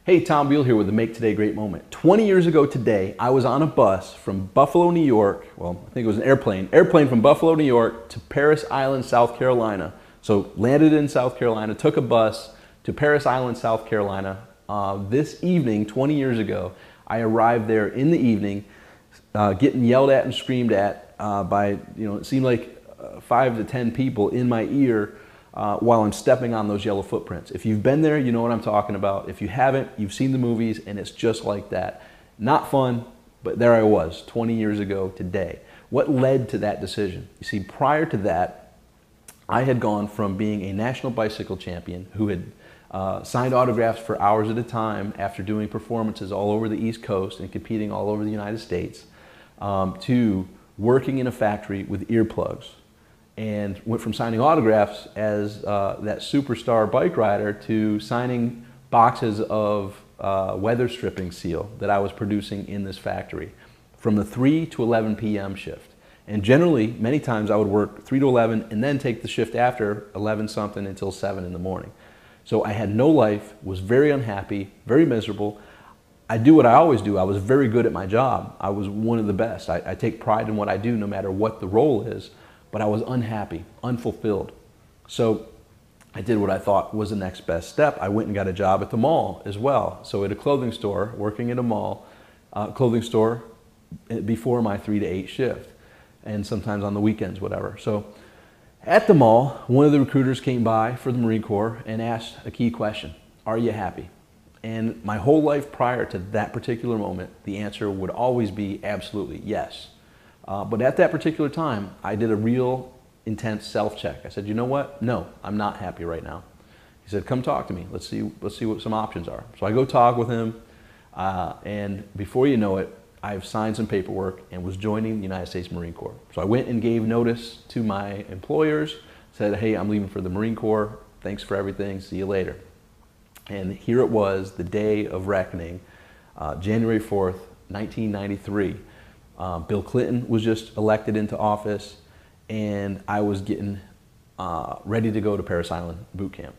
Hey, Tom Beal here with the Make Today Great Moment. 20 years ago today, I was on a bus from Buffalo, New York. Well, I think it was an airplane from Buffalo, New York to Parris Island, South Carolina. So landed in South Carolina, took a bus to Parris Island, South Carolina. This evening, 20 years ago, I arrived there in the evening, getting yelled at and screamed at by, it seemed like 5 to 10 people in my ear while I'm stepping on those yellow footprints. If you've been there, you know what I'm talking about. If you haven't, you've seen the movies, and it's just like that. Not fun, but there I was 20 years ago today. What led to that decision? You see, prior to that, I had gone from being a national bicycle champion who had signed autographs for hours at a time after doing performances all over the East Coast and competing all over the United States, to working in a factory with earplugs. And went from signing autographs as that superstar bike rider to signing boxes of weather stripping seal that I was producing in this factory from the 3 to 11 p.m. shift. And generally, many times I would work 3 to 11 and then take the shift after 11 something until 7 in the morning. So I had no life, was very unhappy, very miserable. I do what I always do. I was very good at my job. I was one of the best. I take pride in what I do no matter what the role is. But I was unhappy, unfulfilled. So I did what I thought was the next best step. I went and got a job at the mall as well. So at a clothing store, working at a mall, clothing store before my 3 to 8 shift, and sometimes on the weekends, whatever. So at the mall, one of the recruiters came by for the Marine Corps and asked a key question: are you happy? And my whole life prior to that particular moment, the answer would always be absolutely yes. But at that particular time, I did a real intense self-check. I said, you know what? No, I'm not happy right now. He said, come talk to me. Let's see what some options are. So I go talk with him, and before you know it, I've signed some paperwork and was joining the United States Marine Corps. So I went and gave notice to my employers, said, hey, I'm leaving for the Marine Corps. Thanks for everything. See you later. And here it was, the day of reckoning, January 4th, 1993. Bill Clinton was just elected into office, and I was getting ready to go to Parris Island boot camp.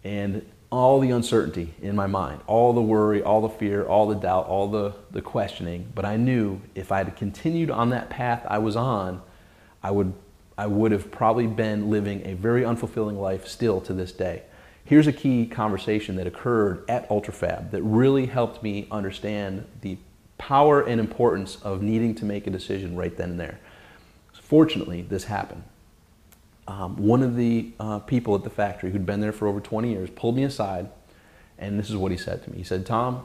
And all the uncertainty in my mind, all the worry, all the fear, all the doubt, all the questioning, but I knew if I had continued on that path I was on, I would have probably been living a very unfulfilling life still to this day. Here's a key conversation that occurred at UltraFab that really helped me understand the power and importance of needing to make a decision right then and there. Fortunately, this happened. One of the people at the factory who'd been there for over 20 years pulled me aside, and this is what he said to me. He said, Tom,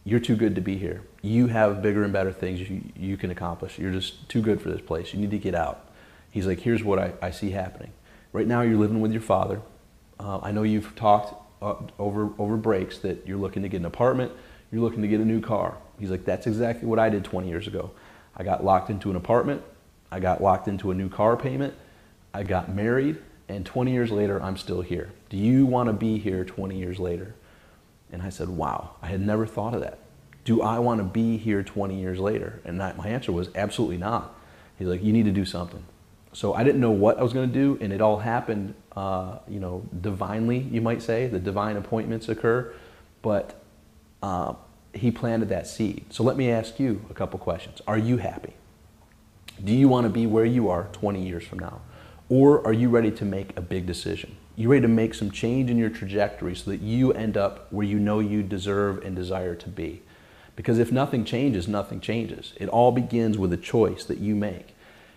you're too good to be here. You have bigger and better things you can accomplish. You're just too good for this place. You need to get out. He's like, here's what I see happening. Right now you're living with your father. I know you've talked over breaks that you're looking to get an apartment, you're looking to get a new car. He's like, that's exactly what I did 20 years ago. I got locked into an apartment, I got locked into a new car payment, I got married, and 20 years later, I'm still here. Do you want to be here 20 years later? And I said, wow, I had never thought of that. Do I want to be here 20 years later? And my answer was absolutely not. He's like, you need to do something. So I didn't know what I was going to do, and it all happened, divinely, you might say. The divine appointments occur, but he planted that seed. So let me ask you a couple questions. Are you happy? Do you want to be where you are 20 years from now? Or are you ready to make a big decision? You ready to make some change in your trajectory so that you end up where you know you deserve and desire to be? Because if nothing changes, nothing changes. It all begins with a choice that you make.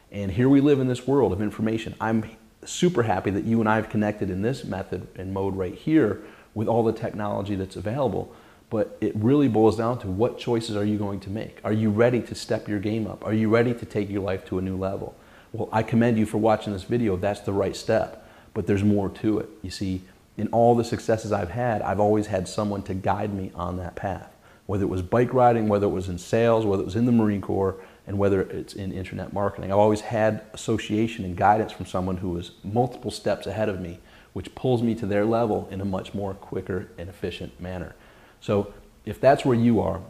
And here we live in this world of information. I'm super happy that you and I have connected in this method and mode right here with all the technology that's available. But it really boils down to what choices are you going to make? Are you ready to step your game up? Are you ready to take your life to a new level? Well, I commend you for watching this video. That's the right step, but there's more to it. You see, in all the successes I've had, I've always had someone to guide me on that path. Whether it was bike riding, whether it was in sales, whether it was in the Marine Corps, and whether it's in internet marketing. I've always had association and guidance from someone who was multiple steps ahead of me, which pulls me to their level in a much more quicker and efficient manner. So if that's where you are,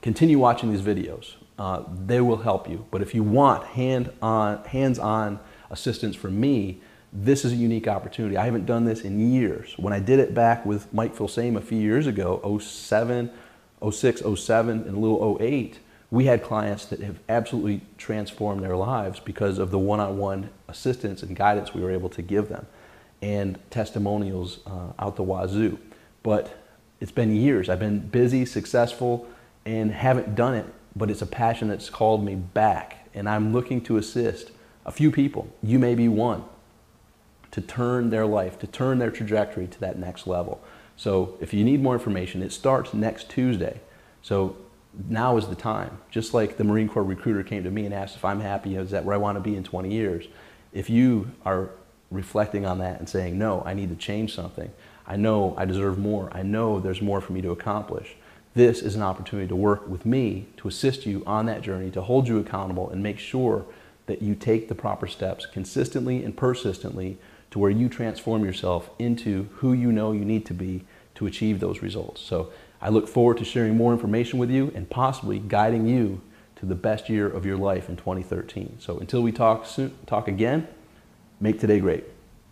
continue watching these videos. They will help you. But if you want hands-on assistance from me this is a unique opportunity. I haven't done this in years. When I did it back with Mike Filsame a few years ago, 07, 06, 07, and a little 08, we had clients that have absolutely transformed their lives because of the one-on-one assistance and guidance we were able to give them, and testimonials out the wazoo. But it's been years. I've been busy, successful, and haven't done it, but it's a passion that's called me back, and I'm looking to assist a few people. You may be one, to turn their life, to turn their trajectory to that next level. So if you need more information, it starts next Tuesday. So now is the time. Just like the Marine Corps recruiter came to me and asked if I'm happy, is that where I want to be in 20 years? If you are reflecting on that and saying, no, I need to change something. I know I deserve more. I know there's more for me to accomplish. This is an opportunity to work with me to assist you on that journey, to hold you accountable and make sure that you take the proper steps consistently and persistently to where you transform yourself into who you know you need to be to achieve those results. So I look forward to sharing more information with you and possibly guiding you to the best year of your life in 2013. So until we talk again, make today great.